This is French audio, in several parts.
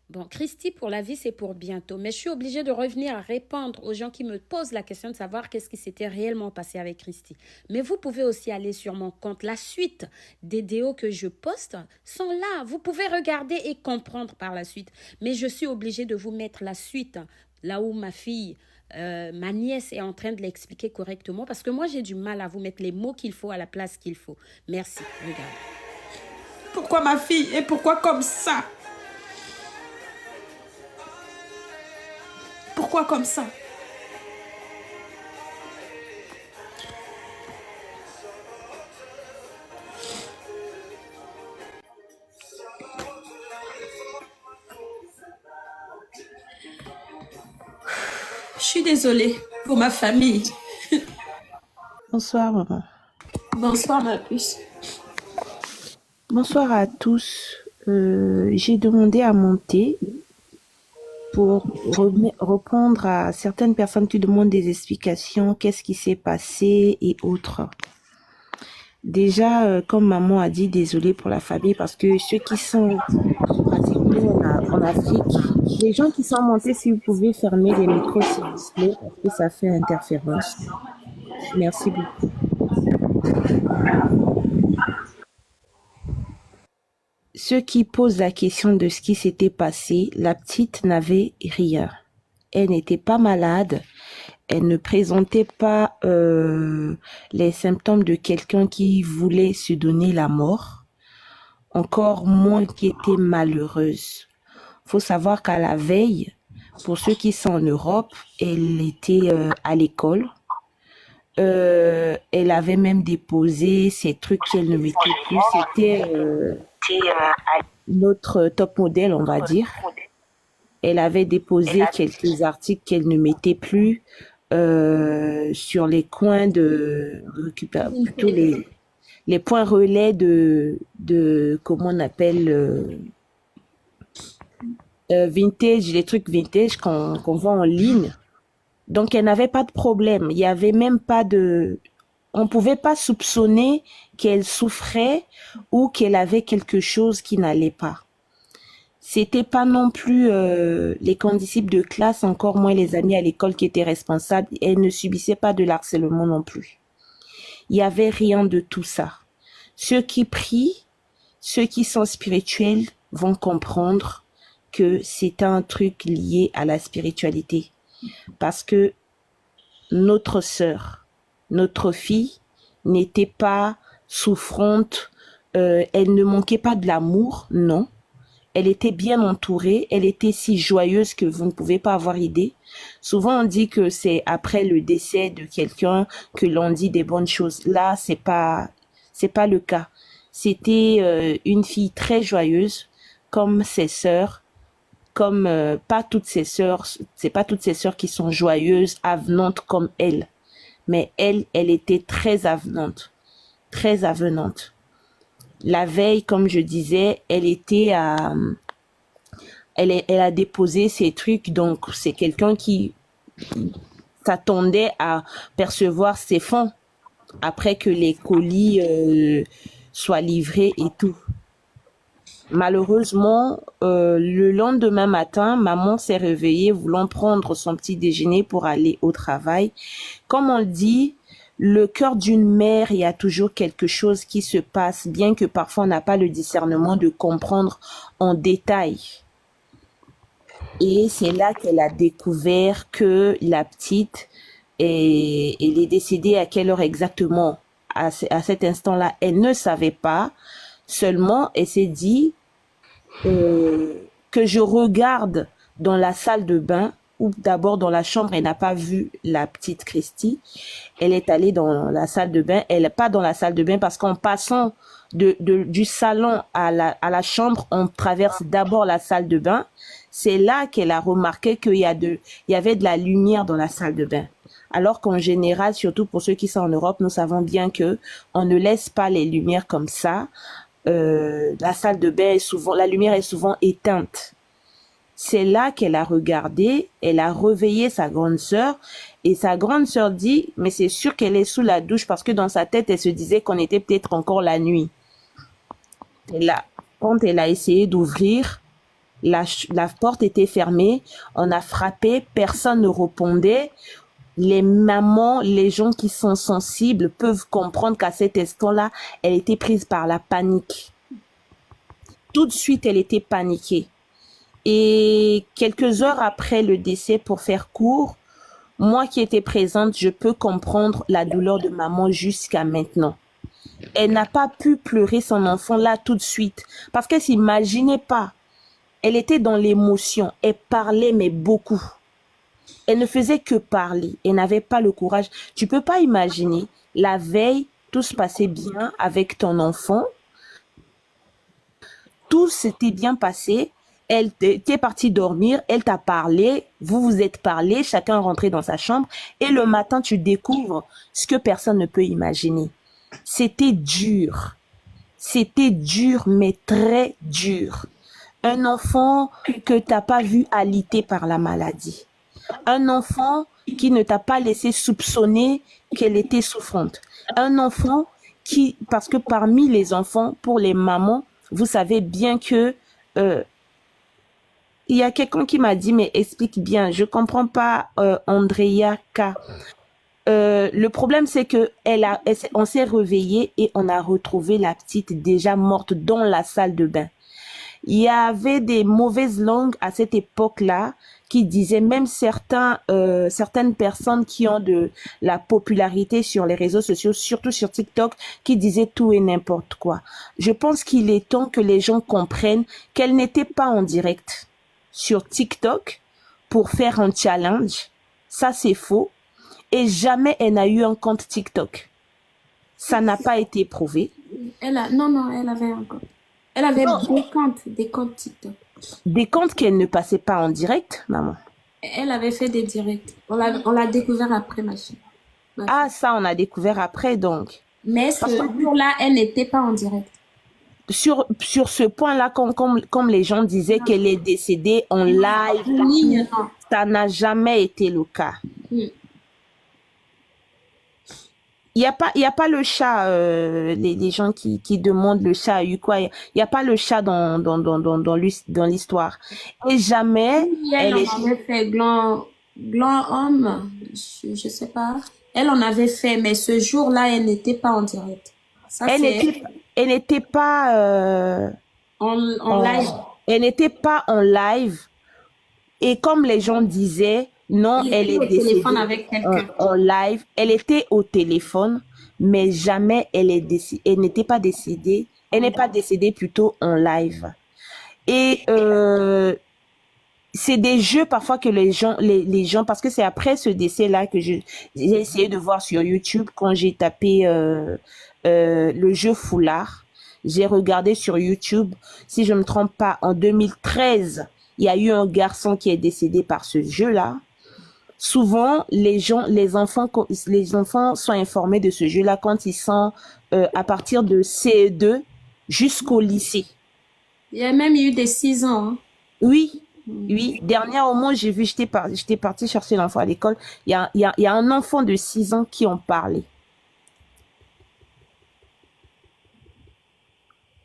Bon, Christy, pour la vie, c'est pour bientôt. Mais je suis obligée de revenir à répondre aux gens qui me posent la question de savoir qu'est-ce qui s'était réellement passé avec Christy. Mais vous pouvez aussi aller sur mon compte. La suite des vidéos que je poste sont là. Vous pouvez regarder et comprendre par la suite. Mais je suis obligée de vous mettre la suite, là où ma fille, ma nièce est en train de l'expliquer correctement. Parce que moi, j'ai du mal à vous mettre les mots qu'il faut à la place qu'il faut. Merci. Regarde. Pourquoi ma fille et pourquoi comme ça? Pourquoi comme ça? Je suis désolée pour ma famille. Bonsoir, maman. Bonsoir ma puce. Bonsoir à tous. J'ai demandé à monter pour répondre à certaines personnes qui demandent des explications, qu'est-ce qui s'est passé et autres. Déjà, comme maman a dit, désolée pour la famille parce que ceux qui sont pratiquement en Afrique, les gens qui sont montés, si vous pouvez fermer les micros s'il vous plaît, parce que ça fait interférence. Merci beaucoup. Ceux qui posent la question de ce qui s'était passé, la petite n'avait rien. Elle n'était pas malade. Elle ne présentait pas les symptômes de quelqu'un qui voulait se donner la mort, encore moins qui était malheureuse. Faut savoir qu'à la veille, pour ceux qui sont en Europe, elle était à l'école. Elle avait même déposé ces trucs qu'elle ne mettait plus. C'était notre top modèle, on va dire. Elle avait déposé quelques articles qu'elle ne mettait plus sur les coins de plutôt les points relais de comment on appelle vintage, les trucs vintage qu'on vend en ligne. Donc elle n'avait pas de problème. Il y avait même pas de, on pouvait pas soupçonner qu'elle souffrait ou qu'elle avait quelque chose qui n'allait pas. C'était pas non plus les condisciples de classe, encore moins les amis à l'école qui étaient responsables. Elle ne subissait pas de harcèlement non plus. Il y avait rien de tout ça. Ceux qui prient, ceux qui sont spirituels vont comprendre que c'est un truc lié à la spiritualité. Parce que notre sœur, notre fille n'était pas souffrante, elle ne manquait pas de l'amour, non. Elle était bien entourée, elle était si joyeuse que vous ne pouvez pas avoir idée. Souvent on dit que c'est après le décès de quelqu'un que l'on dit des bonnes choses. Là, c'est pas le cas. C'était une fille très joyeuse, comme ses sœurs, comme pas toutes ses sœurs, c'est pas toutes ses sœurs qui sont joyeuses, avenantes comme elle. Mais elle était très avenante, très avenante. La veille, comme je disais, elle a déposé ses trucs, donc c'est quelqu'un qui s'attendait à percevoir ses fonds après que les colis soient livrés et tout. Malheureusement, le lendemain matin, maman s'est réveillée voulant prendre son petit déjeuner pour aller au travail. Comme on le dit, le cœur d'une mère, il y a toujours quelque chose qui se passe, bien que parfois on n'a pas le discernement de comprendre en détail. Et c'est là qu'elle a découvert que la petite, elle est décédée à quelle heure exactement. À cet instant-là, elle ne savait pas. Seulement, elle s'est dit que je regarde dans la salle de bain ou d'abord dans la chambre. Elle n'a pas vu la petite Christy. Elle est allée dans la salle de bain. Elle n'est pas dans la salle de bain parce qu'en passant du salon à la chambre, on traverse d'abord la salle de bain. C'est là qu'elle a remarqué qu'il y avait de la lumière dans la salle de bain. Alors qu'en général, surtout pour ceux qui sont en Europe, nous savons bien que on ne laisse pas les lumières comme ça. La salle de bain la lumière est souvent éteinte. C'est là qu'elle a regardé, elle a réveillé sa grande sœur et sa grande sœur dit, mais c'est sûr qu'elle est sous la douche parce que dans sa tête, elle se disait qu'on était peut-être encore la nuit. Et là, quand elle a essayé d'ouvrir, La porte était fermée, on a frappé, personne ne répondait. Les mamans, les gens qui sont sensibles peuvent comprendre qu'à cet instant-là, elle était prise par la panique. Tout de suite, elle était paniquée. Et quelques heures après le décès, pour faire court, moi qui étais présente, je peux comprendre la douleur de maman jusqu'à maintenant. Elle n'a pas pu pleurer son enfant là tout de suite parce qu'elle s'imaginait pas. Elle était dans l'émotion. Elle parlait, mais beaucoup. Elle ne faisait que parler. Elle n'avait pas le courage. Tu peux pas imaginer. La veille, tout se passait bien avec ton enfant. Tout s'était bien passé. Elle était partie dormir. Elle t'a parlé. Vous vous êtes parlé. Chacun rentré dans sa chambre. Et le matin, tu découvres ce que personne ne peut imaginer. C'était dur. C'était dur, mais très dur. Un enfant que t'as pas vu alité par la maladie. Un enfant qui ne t'a pas laissé soupçonner qu'elle était souffrante. Un enfant qui, parce que parmi les enfants, pour les mamans, vous savez bien que il y a quelqu'un qui m'a dit, mais explique bien, je comprends pas, Andrea K. Le problème, c'est que on s'est réveillé et on a retrouvé la petite déjà morte dans la salle de bain. Il y avait des mauvaises langues à cette époque-là qui disaient, même certaines personnes qui ont de la popularité sur les réseaux sociaux, surtout sur TikTok, qui disaient tout et n'importe quoi. Je pense qu'il est temps que les gens comprennent qu'elle n'était pas en direct sur TikTok pour faire un challenge. Ça, c'est faux. Et jamais elle n'a eu un compte TikTok. Ça n'a pas été prouvé. Non, elle avait un compte. Elle avait des comptes TikTok. Des comptes qu'elle ne passait pas en direct, maman. Elle avait fait des directs. On l'a découvert après, ma fille. Ah, ça, on a découvert après, donc. Mais ce jour-là, elle n'était pas en direct. Sur ce point-là, comme les gens disaient qu'elle est décédée en live, En ligne, non. ça n'a jamais été le cas. Il y a pas le chat, les gens qui demandent le chat a eu quoi. Il y a pas le chat dans l'histoire. Et jamais Oui, elle en avait fait blanc homme, je sais pas. Elle en avait fait, mais ce jour-là, elle n'était pas en direct. Ça, elle n'était pas en live. Elle n'était pas en live. Et comme les gens disaient, non, elle est décédée téléphone avec quelqu'un. En live. Elle était au téléphone, mais jamais elle n'était pas décédée. Elle n'est pas décédée plutôt en live. Et c'est des jeux parfois que les gens, parce que c'est après ce décès-là que j'ai essayé de voir sur YouTube quand j'ai tapé le jeu Foulard. J'ai regardé sur YouTube, si je me trompe pas, en 2013, il y a eu un garçon qui est décédé par ce jeu-là. Souvent, les enfants sont informés de ce jeu-là quand ils sont à partir de CE2 jusqu'au lycée. Il y a même eu des 6 ans. Hein. Oui. Oui, dernièrement, j'ai vu, j'étais partie chercher l'enfant à l'école. Il y a un enfant de 6 ans qui en parlait.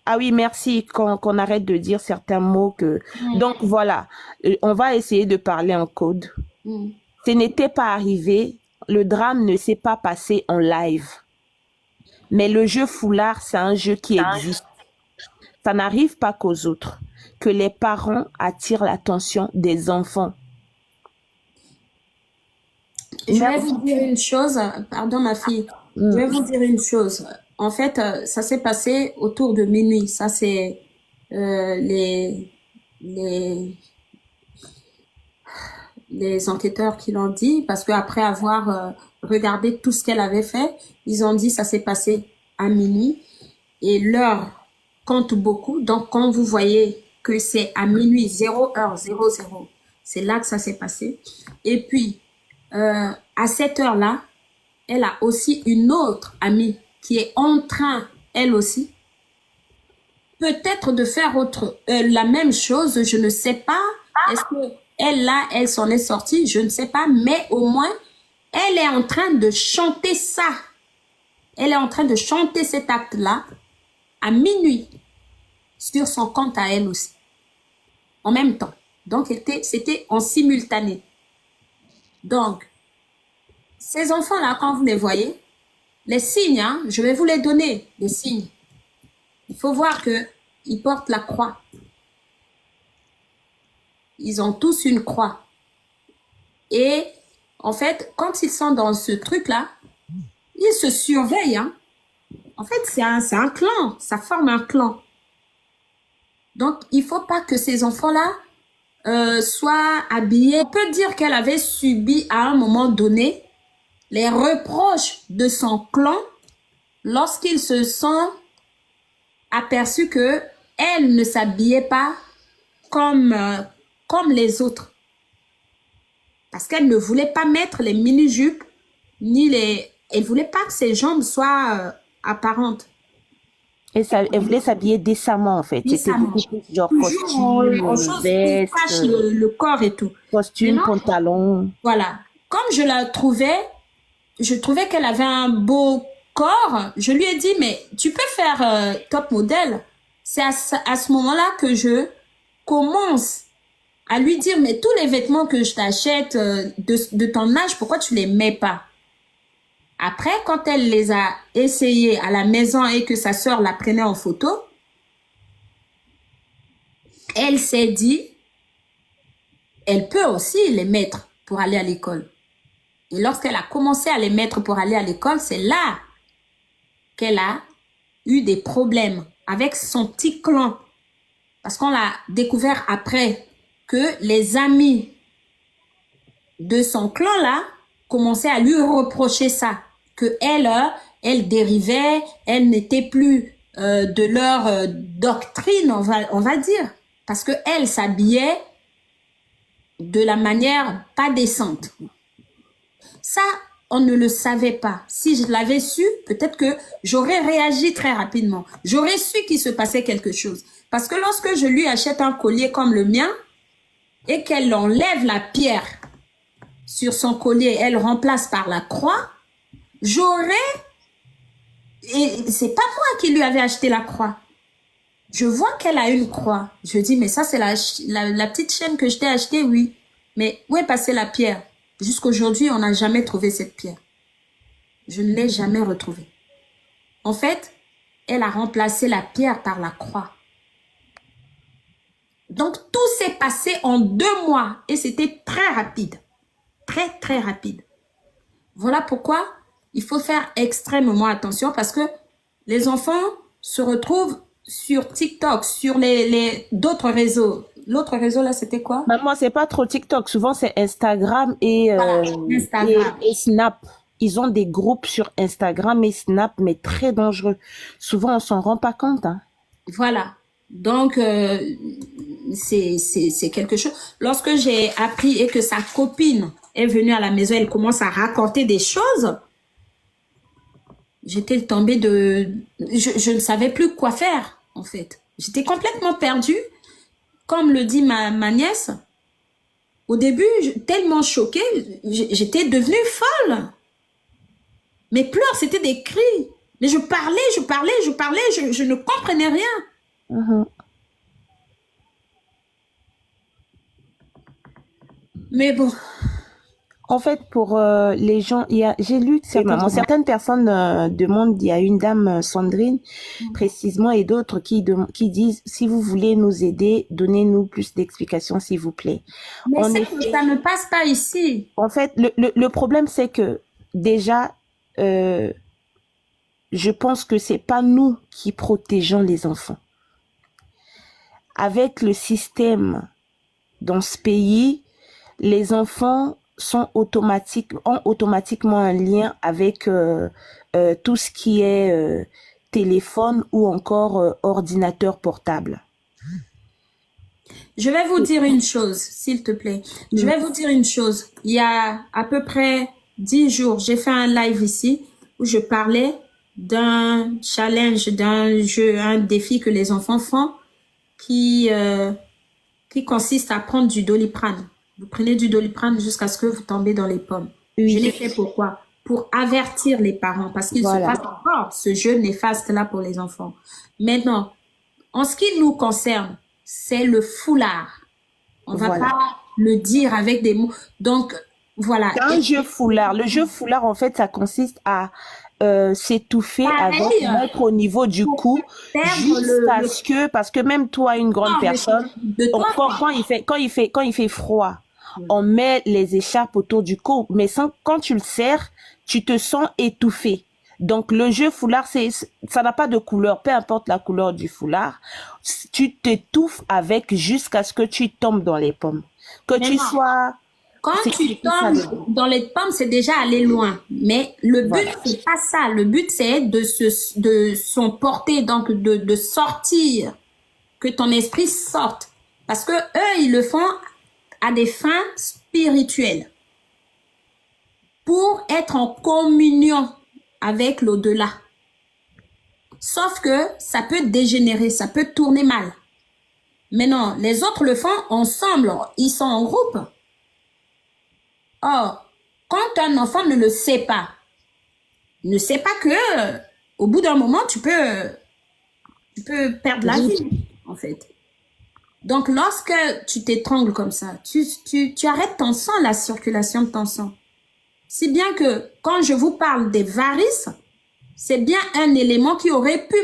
Ah oui, merci qu'on arrête de dire certains mots que. Donc voilà, on va essayer de parler en code. Ce n'était pas arrivé, le drame ne s'est pas passé en live. Mais le jeu Foulard, c'est un jeu qui existe. Ça n'arrive pas qu'aux autres, que les parents attirent l'attention des enfants. Je vais vous dire une chose, pardon ma fille, je vais vous dire une chose. En fait, ça s'est passé autour de minuit. Ça, c'est les enquêteurs qui l'ont dit, parce qu'après avoir regardé tout ce qu'elle avait fait, ils ont dit ça s'est passé à minuit et l'heure compte beaucoup. Donc, quand vous voyez que c'est à minuit 0h00, c'est là que ça s'est passé. Et puis, à cette heure-là, elle a aussi une autre amie qui est en train, elle aussi, peut-être de faire la même chose, je ne sais pas. Est-ce que elle là, elle s'en est sortie, je ne sais pas, mais au moins, elle est en train de chanter ça. Elle est en train de chanter cet acte-là à minuit sur son compte à elle aussi. en même temps. Donc, c'était en simultané. Donc, ces enfants-là, quand vous les voyez, les signes, hein, je vais vous les donner, les signes. Il faut voir qu'ils portent la croix. Ils ont tous une croix. Et en fait, quand ils sont dans ce truc-là, ils se surveillent. Hein. En fait, c'est un clan. Ça forme un clan. Donc, il ne faut pas que ces enfants-là soient habillés. On peut dire qu'elle avait subi à un moment donné les reproches de son clan lorsqu'ils se sont aperçus que elle ne s'habillait pas comme les autres. Parce qu'elle ne voulait pas mettre les mini-jupes, elle ne voulait pas que ses jambes soient apparentes. Et ça, elle voulait s'habiller décemment, en fait. C'était beaucoup plus genre costume, veste, cache le corps et tout. Costume, pantalon. Voilà. Comme je trouvais qu'elle avait un beau corps. Je lui ai dit, mais tu peux faire top modèle. C'est à ce moment-là que je commence à lui dire, mais tous les vêtements que je t'achète de ton âge, pourquoi tu les mets pas? Après, quand elle les a essayés à la maison et que sa sœur la prenait en photo, elle s'est dit, elle peut aussi les mettre pour aller à l'école. Et lorsqu'elle a commencé à les mettre pour aller à l'école, c'est là qu'elle a eu des problèmes avec son petit clan. Parce qu'on l'a découvert après que les amis de son clan-là commençaient à lui reprocher ça. Que elle dérivait, elle n'était plus de leur doctrine, on va dire. Parce qu'elle s'habillait de la manière pas décente. Ça, on ne le savait pas. Si je l'avais su, peut-être que j'aurais réagi très rapidement. J'aurais su qu'il se passait quelque chose. Parce que lorsque je lui achète un collier comme le mien et qu'elle enlève la pierre sur son collier, elle remplace par la croix, et c'est pas moi qui lui avais acheté la croix. Je vois qu'elle a une croix. Je dis, mais ça, c'est la petite chaîne que je t'ai achetée, oui. Mais où est passée la pierre? Jusqu'aujourd'hui, on n'a jamais trouvé cette pierre. Je ne l'ai jamais retrouvée. En fait, elle a remplacé la pierre par la croix. Donc, tout s'est passé en 2 mois et c'était très rapide. Très, très rapide. Voilà pourquoi il faut faire extrêmement attention parce que les enfants se retrouvent sur TikTok, sur d'autres réseaux. L'autre réseau, là, c'était quoi? Moi, c'est pas trop TikTok. Souvent, c'est Instagram Voilà, Instagram. et Snap. Ils ont des groupes sur Instagram et Snap, mais très dangereux. Souvent, on s'en rend pas compte. Hein. Voilà. Donc, c'est quelque chose. Lorsque j'ai appris et que sa copine est venue à la maison, elle commence à raconter des choses. J'étais tombée je ne savais plus quoi faire, en fait. J'étais complètement perdue. Comme le dit ma nièce, au début, tellement choquée, j'étais devenue folle. Mes pleurs, c'était des cris. Mais je parlais, je ne comprenais rien. Mais bon. En fait, pour les gens, j'ai lu que certaines personnes demandent, il y a une dame, Sandrine, précisément, et d'autres qui disent, si vous voulez nous aider, donnez-nous plus d'explications, s'il vous plaît. Mais ça ne passe pas ici. En fait, le problème, c'est que déjà, je pense que c'est pas nous qui protégeons les enfants. Avec le système dans ce pays, les enfants ont automatiquement un lien avec tout ce qui est téléphone ou encore ordinateur portable. Je vais vous dire une chose, s'il te plaît. Je vais vous dire une chose. Il y a à peu près 10 jours, j'ai fait un live ici où je parlais d'un challenge, d'un jeu, un défi que les enfants font qui consiste à prendre du Doliprane. Vous prenez du Doliprane jusqu'à ce que vous tombez dans les pommes. Oui. Je l'ai fait pourquoi? Pour avertir les parents parce qu'il se passe encore ce jeu néfaste là pour les enfants. Maintenant, en ce qui nous concerne, c'est le foulard. On va Voilà. pas le dire avec des mots. Donc, voilà. C'est un jeu foulard. Le jeu foulard, en fait, ça consiste à s'étouffer avec, Pareil, mettre au niveau du pour cou, perdre jusqu'à le ce que, parce que même toi, une grande corps personne, de toi, quand, quoi. quand il fait froid, on met les écharpes autour du cou, mais quand tu le serres, tu te sens étouffé. Donc, le jeu foulard, ça n'a pas de couleur, peu importe la couleur du foulard. Tu t'étouffes avec jusqu'à ce que tu tombes dans les pommes. Que Mais tu non, sois, quand c'est tu ça le tombes dans les pommes, c'est déjà aller loin. Mais le but, voilà. c'est pas ça. Le but, c'est de s'emporter, donc de sortir, que ton esprit sorte. Parce que eux, ils le font à des fins spirituelles. Pour être en communion avec l'au-delà. Sauf que ça peut dégénérer, ça peut tourner mal. Mais non, les autres le font ensemble, ils sont en groupe. Or, quand un enfant ne le sait pas, ne sait pas que au bout d'un moment, tu peux perdre la vie, en fait. Donc, lorsque tu t'étrangles comme ça, tu arrêtes ton sang, la circulation de ton sang. Si bien que quand je vous parle des varices, c'est bien un élément qui aurait pu